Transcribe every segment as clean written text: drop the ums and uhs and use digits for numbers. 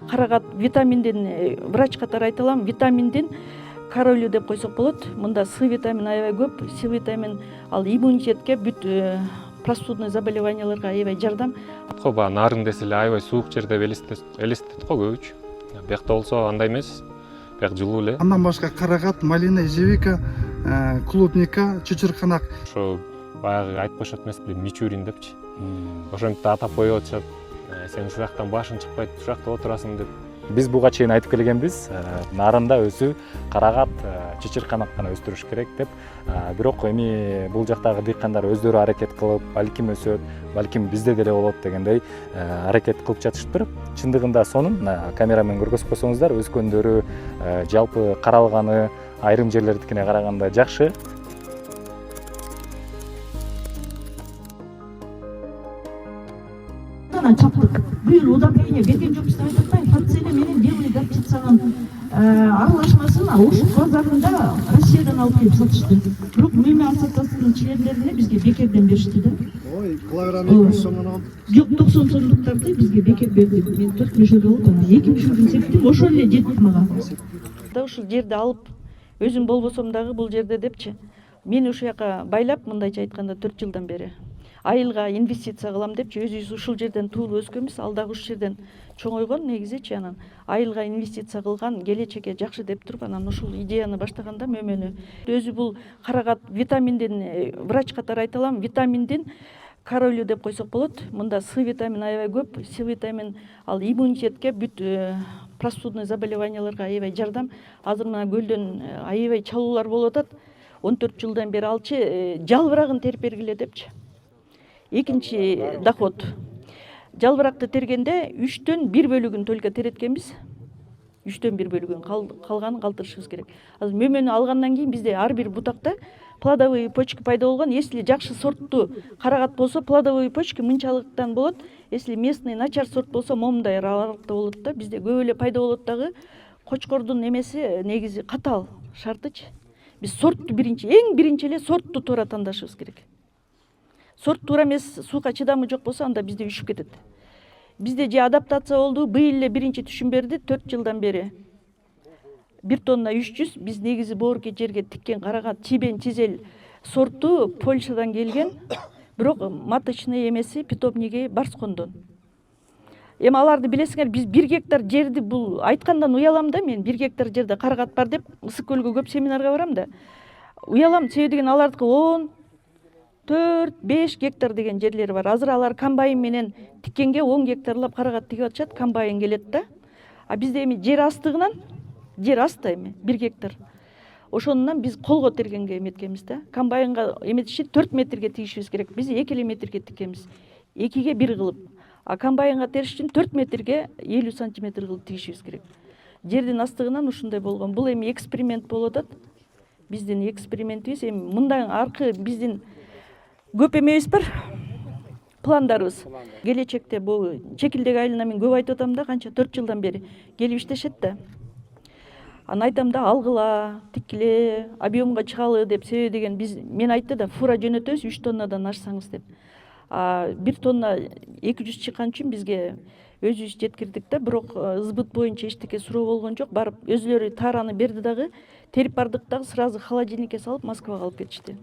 карагат витаминдин, врач катары айта алам, витаминдин королю деп койсок болот. Мында С витамин аябай көп. С витамин ал иммунитетке, бүт простудный заболеванияларга аябай жардам. Баягы нарын десе эле аябай суук жерде элестетет го көбүчө. Биякта болсо андай эмес. Бияк жылуу эле. Андан башка карагат, малина, ежевика, клубника, чычырканак. Ошо баягы айтып коюшат эмес беле, мичурин депчи. Ошентип атап коюп атышат. Сен ушул жактан башың чыкпайт, ушул жакта отурасың деп. Биз буга чейин айтып келгенбиз, нарында өсүү, карагат, чычырканак гана өстүрүш керек деп. Бирок эми бул жактагы дыйкандар өздөрү аракет кылып, балким өсөт, балким бизде деле болот дегендей аракет кылып жатышыптыр. Чындыгында сонун камерамен көргөзүп койсоңуздар, өскөндөрү, жалпы каралганы айрым жерлердикине караганда жакшы. Чаптык. Бул удобрение берген жокпуз деп айтып атпайм. Фарцеле менен белый горчицанын аралашмасын Ош базарында Россиядан алып келип сатышты. Бирок мөмө ассоциациясынын члендерине бизге бекерден беришти да. Ой, килограмм 200 сомдон алып. Жок, 90 сомдуктарды бизге бекер берди. Мен 4 мешелди алып, 2 мешелдин септим, ошол эле жетти мага. Ушул жерди алып, өзүм болбосом дагы бул жерде депчи. Мен ушул жака байлап, мындайча айтканда 4 жылдан бери айылга инвестиция кылам депчи, өзүбүз ушул жерден туулуп өскөнбүз, ал дагы ушул жерден чоңойгон негизичи, анан айылга инвестиция кылган келечекке жакшы деп туруп, анан ушул идеяны баштаганда мөмөнү. Өзү бул карагат витаминдин, врач катары айта алам, витаминдин королю деп койсок болот. Мында С витамин аябай көп. С витамин ал иммунитетке, бүт простудный заболеванияларга аябай жардам. Азыр мына көлдөн аябай чалуулар болуп атат. 14 жылдан бери алчы жалбырагын терип бергиле депчи. Экинчи доход. Жалбыракты тергенде 3төн 1 бөлүгүн только тереткенбиз. 3төн 1 бөлүгүн, калганын калтырышыбыз керек. Азыр мөмөнү алгандан кийин бизде ар бир бутакта плодовые почки пайда болгон. Если жакшы сорттуу карагат болсо, плодовые почки мынчалыктан болот. Если местный начар сорт болсо, момундай аралыкта болот да. Бизде көп эле пайда болот дагы. Кочкордун эмеси негизи катал шартычы. Биз сортту эң биринчи эле сортту туура тандашыбыз керек. Сорт туура эмес, сууга чыдамы жок болсо, анда бизде үшүп кетет. Бизде же адаптация болду, быйыл эле биринчи түшүм берди, 4 жылдан бери. 1 тонна 300, биз негизи боорке жерге тиккен карагат чибен чизел сорту Польшадан келген, бирок маточный эмеси питомниги Барскондон. Эми аларды билесиңер, биз 1 гектар жерди, бул айткандан уялам да, мен 1 гектар жерде карагат бар деп Ысык көлгө көп семинарга барам да. Уялам, себеби деген алардыкы 10 4-5 гектар деген жерлери бар. Азыр алар комбайн менен тиккенге 10 гектарлап карагат тигип атышат, комбайн келет да. А бизде эми жер астыгынан, жер асты эми 1 гектар. Ошонунан биз колго тергенге эметкенбиз да. Комбайнга эметиши 4 метрге тигишибиз керек. Биз 2 метрге тиккенбиз. 2ге 1 кылып. А комбайнга териш үчүн 4 метрге 50 сантиметр кылып тигишибиз керек. Жердин астыгынан ушундай болгон. Бул эми эксперимент болуп атат. Биздин экспериментибиз эми мындан аркы биздин көп эмебиз бар, пландарыбыз. Келечекте бул чекилдек айылына мен көп айтып атам да, канча 4 жылдан бери келип иштешет да. Аны айтам да, алгыла, тиккиле, объемга чыгалы деп, себеби деген мен айтты да, фура жөнөтөбүз 3 тоннадан ашсаңыз деп. 1 тонна 200 чыккан үчүн бизге өзүбүз жеткирдик да, бирок сбыт боюнча эчтеке суроо болгон жок. Барып өзүлөрү таараны берди дагы, терип бардык дагы, сразу холодильникке салып Москвага алып кетишти.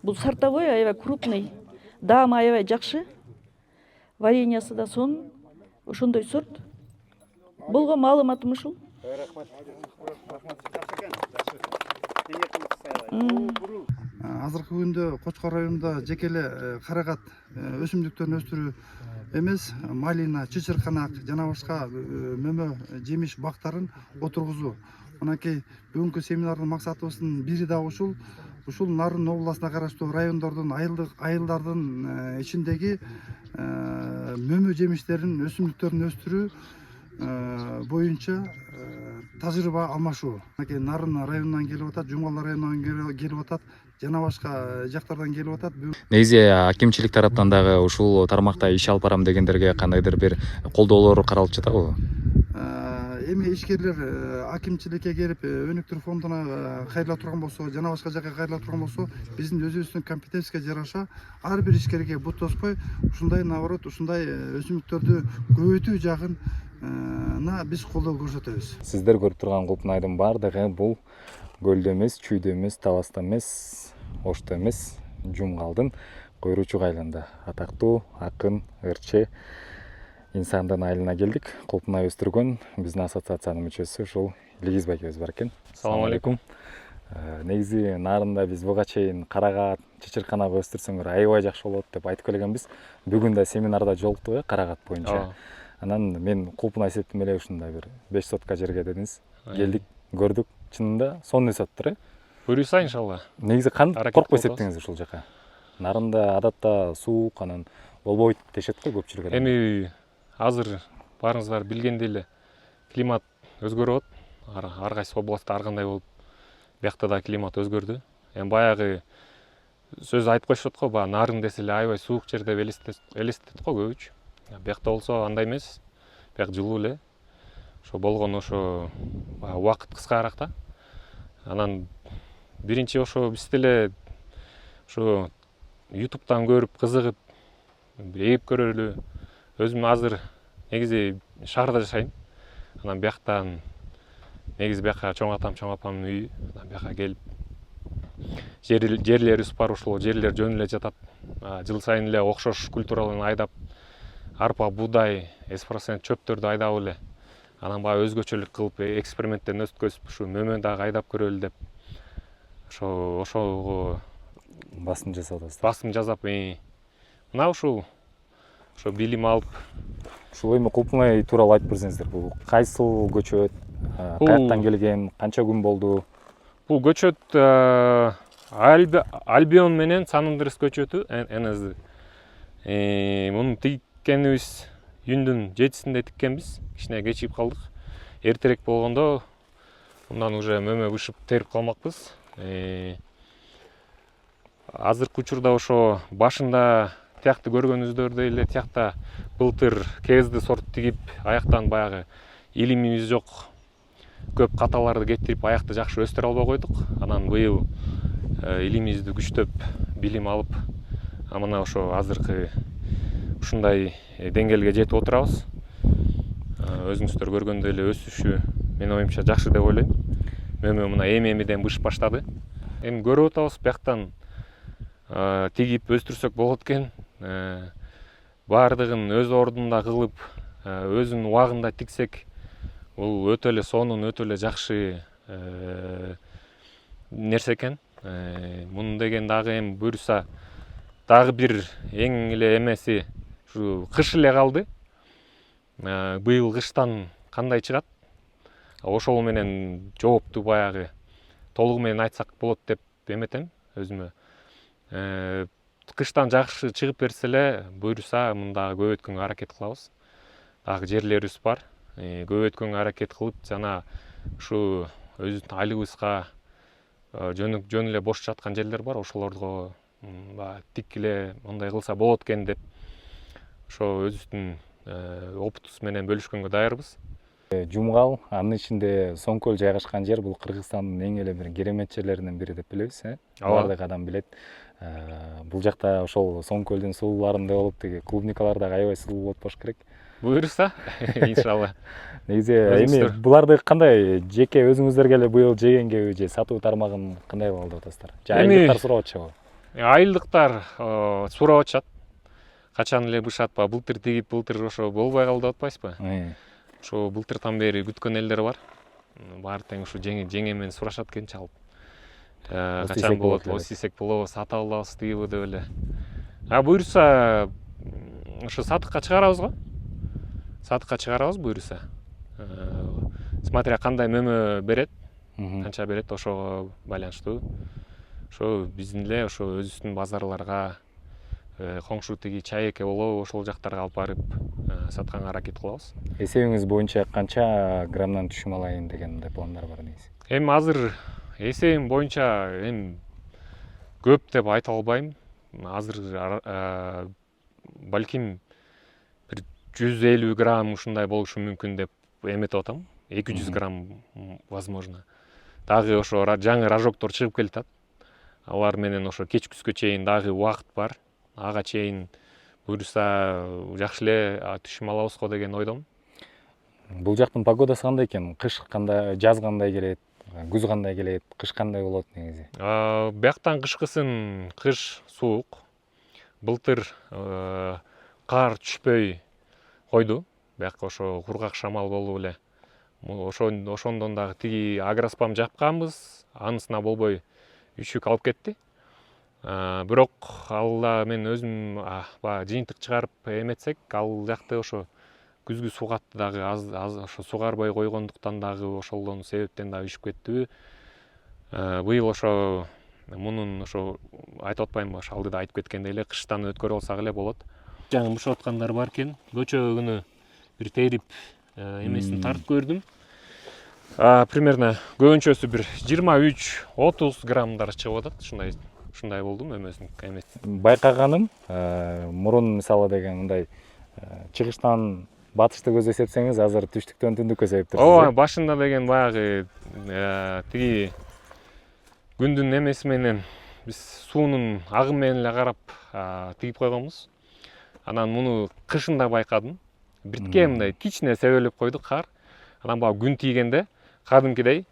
Бул сортовой аябай крупный, даамы аябай жакшы, вареньясы да сонун, ошондой сорт. Болгон маалыматым ушул. Азыркы күндө Кочкор районунда жеке эле карагат өсүмдүктөрүн өстүрүү эмес, малина, чычырканак жана башка мөмө жемиш бактарын отургузуу. Мынакей бүгүнкү семинардын максатыбыздын бири дагы ушул. Ушул Нарын областына караштуу райондордун айылдардын ичиндеги мөмө жемиштерин, өсүмдүктөрүн өстүрүү боюнча тажрыйба алмашуу. Нарын районунан келип атат, Жумгал районунан келип атат, жана башка жактардан келип атат. Негизи акимчилик тараптан дагы ушул тармакта иш алып барам дегендерге кандайдыр бир колдоолор каралып жатабы? Эми ишкерлер акимчиликке келип өнүктүрүү фондуна кайрыла турган болсо, жана башка жакка кайрыла турган болсо, биздин өзүбүздүн компетенцияга жараша ар бир ишкерге бут тоспой, ушундай наоборот, ушундай өсүмдүктөрдү көбөйтүү жагын биз колдоо көрсөтөбүз. Сиздер көрүп турган Кулпунайдын баардыгы бул көлдө эмес, чүйдө эмес, таласта эмес, Ошто эмес, Жумгалдын Койручук айылында атактуу акын, ырчы инсандын айылына келдик. Кулпунай өстүргөн биздин ассоциациянын мүчөсү ушул Илгиз байкебиз бар экен. Салам алейкум. Негизи нарында биз буга чейин карагат, чычырканак өстүрсөңөр аябай жакшы болот деп айтып келгенбиз. Бүгүн да семинарда жолуктук карагат боюнча. Анан мен Кулпунай эсептим эле ушундай бир 5 сотка жерге дедиңиз. Келдик, көрдүк, чынында сонун эсептир. Буюрса иншалла. Негизи коркпой эсептеңиз ушул жака. Нарында адатта суук, анан болбойт дешет го көпчүлүк. Эми азыр баарыңыздар билгендей эле климат өзгөрүп атат. Ар кайсы областта ар кандай болуп, биякта да климат өзгөрдү. Эми баягы сөз айтып коюшат го, баягы нарын десе эле аябай суук жер деп элестетет го көбүчү. Биякта болсо андай эмес. Бияк жылуу эле. Ошо болгону ошо убакыт кыскараак да. Анан биринчи ошо биз деле ошо YouTube'дан көрүп кызыгып ээп көрөлү. Өзүм азыр негизи шаарда жашайм. Анан бияктан негизи бияка чоң атам, чоң апамдын үйү. Анан бияка келип жерлерибиз бар, ошол жерлер жөн эле жатат. Жыл сайын эле окшош культураларын айдап, арпа, буудай, S% чөптөрдү айдап эле. Анан баягы өзгөчөлүк кылып, эксперименттерин өткөзүп, ушу мөмө дагы айдап көрөлү деп. Ошого басым жасап атасыздар. басым жасап, мына ушул билим алып. Ушул эми Кулпунай тууралуу айтып берсеңиздер, бул кайсыл көчөт, каяктан келген, канча күн болду? Бул көчөт Альбион менен Сан-Андрес көчөтү НС. Муну тиккенибиз июндун 7-синде тиккенбиз. Кичине кечигип калдык. Эртерээк болгондо мындан уже мөмө бышып терип калмакпыз. Азыркы учурда ошо башында тиякты көргөнүңүздөрдөй эле тиякта былтыр кезди сорт тигип, аяктан баягы илимибиз жок. Көп каталарды кетирип, аякты жакшы өстүрө албай койдук. Анан быйыл илимибизди күчтөп, билим алып, мына ошо азыркы ушундай деңгээлге жетип отурабыз. Өзүңүздөр көргөндөй эле өсүшү менин оюмча жакшы деп ойлойм. Мөмө мына эми-эмиден бышып баштады. Эми көрүп атабыз, бияктан тигип өстүрсөк болот экен. Баардыгын өз ордунда кылып, өзүнүн убагында тиксек, бул өтө эле сонун, өтө эле жакшы нерсе экен. Муну деген дагы эми буюрса дагы бир эң эле эмеси ушу кыш эле калды. Быйыл кыштан кандай чыгат? Ошол менен жоопту баягы толугу менен айтсак болот деп эметем өзүмө. Кыштан жакшы чыгып берсе эле, буюрса мында көбөйткөнгө аракет кылабыз. Дагы жерлерибиз бар. Көбөйткөнгө аракет кылып, жана ушу өзүбүздүн айылыбызга жөн эле бош жаткан жерлер бар. Ошолорго тик эле мындай кылса болот экен деп ошо өзүбүздүн опытыбыз менен бөлүшкөнгө даярбыз. Жумгал, анын ичинде Соңкөл жайгашкан жер бул Кыргызстандын эң эле бир керемет жерлеринен бири деп билебиз, баардык адам билет. Бул жакта ошол Соңкөлдүн сууларындай болуп, тиги клубникалар дагы аябай сулуу болот болуш керек. Буюрса, иншалла. Негизи эми буларды кандай жеке өзүңүздөргө эле быйыл жегенгеби же сатуу тармагын кандай кылып атасыздар? Же айылдыктар сурап атышабы? Айылдыктар сурап атышат. Качан эле бышат ба, былтыр тигип, былтыр ошо болбой калды деп атпайсызбы? Ошо былтыртан бери күткөн элдер бар. Баары тең ушу жеңемен сурашат экен чалып. Качан болот, осисек болобу, сата алабыз тигиби деп эле. Буюрса ошо сатыкка чыгарабыз го. Сатыкка чыгарабыз буюрса. Смотря кандай мөмө берет, канча берет, ошого байланыштуу. Ошо биздин эле ошо өзүбүздүн базарларга, коңшу тиги Чайэке болобу, ошол жактарга алып барып сатканга аракет кылабыз. Эсебиңиз боюнча канча граммдан түшүм алайын деген пландар бар негизи? Эми азыр эсебим боюнча эми көп деп айта албайм. Азыр балким бир 150 грамм ушундай болушу мүмкүн деп эметип атам. 200 грамм возможно. Дагы ошо жаңы рожоктор чыгып келатат. Алар менен ошо кечкүскө чейин дагы убакыт бар. Ага чейин буюрса жакшы эле түшүм алабыз го деген ойдомун. Бул жактын погодасы кандай экен? Кыш кандай, жаз кандай келет, күз кандай келет, кыш кандай болот негизи? Бияктан кышкысын кыш суук. Былтыр кар түшпөй койду. Бияк ошо кургак шамал болуп эле. Ошондон дагы тиги агроспам жапканбыз, анысына болбой үшүк алып кетти. Бирок ал да мен өзүм баягы жыйынтык чыгарып эметсек, ал жакты ошо күзгү суугатты дагы аз ошо сугарбай койгондуктан дагы ошолдон себептен дагы үшүп кеттиби. Быйыл ошо мунун ошо айтып атпаймынбы, ошо алдыда айтып кеткендей эле кыштан өткөрүп алсак эле болот. Жаңы бушап аткандар бар экен. Көчө күнү бир терип эмесин тартып көрдүм. Примерно көбүнчөсү бир 23-30 граммдар чыгып атат. Ушундай болдум эмесин. Байкаганым, мурун мисалы деген мындай чыгыштан батышты көздөй сепсеңиз, азыр түштүктөн түндүккө сепип турсуз. Ооба, башында деген баягы тиги күндүн эмеси менен биз суунун агымы менен эле карап тигип койгонбуз. Анан муну кышында байкадым. Биртке мындай кичине себелеп койду кар. Анан баягы күн тийгенде кадимкидей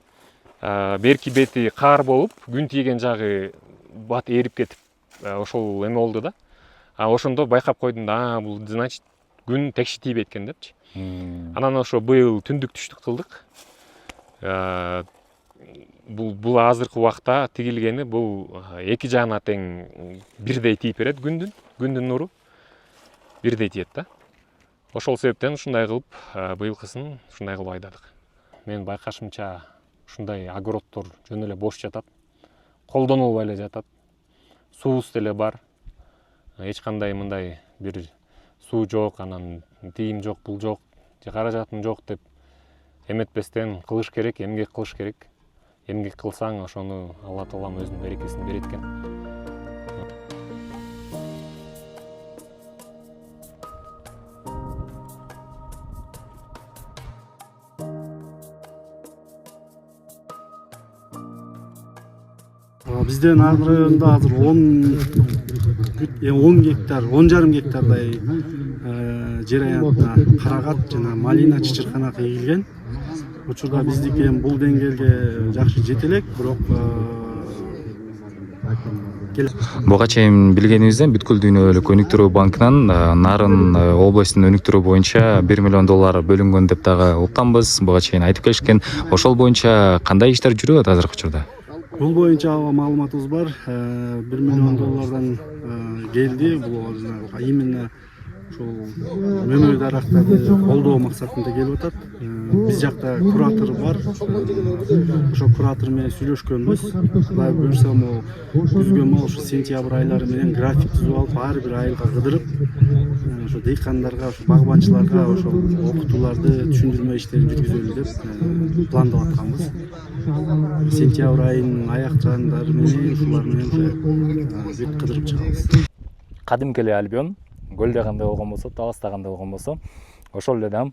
берки бети кар болуп, күн тийген жагы бат эрип кетип, ошол эме болду да. Ошондо байкап койдум да, бул значит күн текши тийбейт экен депчи. Анан ошо быйыл түндүк түштүк кылдык. Бул азыркы убакта тигилгени бул эки жагына тең бирдей тийип берет күндүн нуру бирдей тиет да. Ошол себептен ушундай кылып быйылкысын ушундай кылып айдадык. Мен байкашымча ушундай огороддор жөн эле бош жатат. Колдонулбай эле жатат. Суубуз деле бар. Эч кандай мындай бир суу жок, анан тиим жок, бул жок, же каражатым жок деп эметпестен кылыш керек, эмгек кылыш керек. Эмгек кылсаң, ошону Алла Таалам өзүнүн берекесин берет экен. Бизден Ар районунда азыр 10 гектар, 10,5 гектардай жер аянтына карагат жана малина, чычырканак эгилген. Учурда биздики эми бул деңгээлге жакшы жете элек, бирок Буга чейин билгенибизден бүткүл дүйнөлүк өнүктүрүү банкынан Нарын областын өнүктүрүү боюнча $1 миллион бөлүнгөн деп дагы укканбыз. Буга чейин айтып келишкен. Ошол боюнча кандай иштер жүрүп атат азыркы учурда? Бул боюнча маалыматыбыз бар. $1 миллион келди. Бул именно ушул мөмө дарактарды колдоо максатында келип атат. Биз жакта куратор бар. Ошо куратор менен сүйлөшкөнбүз. Кудай буюрса, күзгө ушу сентябрь айлары менен график түзүп алып, ар бир айылга кыдырып, ошо дейкандарга, ошо багбанчыларга ошо окутууларды, түшүндүрмө иштерин жүргүзөлү деп пландап атканбыз. Сентябрь айынын аяк жандары менен ушулар менен бүт кыдырып чыгабыз. Кадимки эле Альбион, көлдө кандай болгон болсо, таласта кандай болгон болсо, ошол эле дам.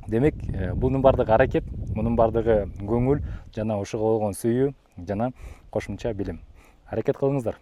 Демек, бунун бардыгы аракет, мунун бардыгы көңүл жана ошого болгон сүйүү жана кошумча билим. Аракет кылыңыздар.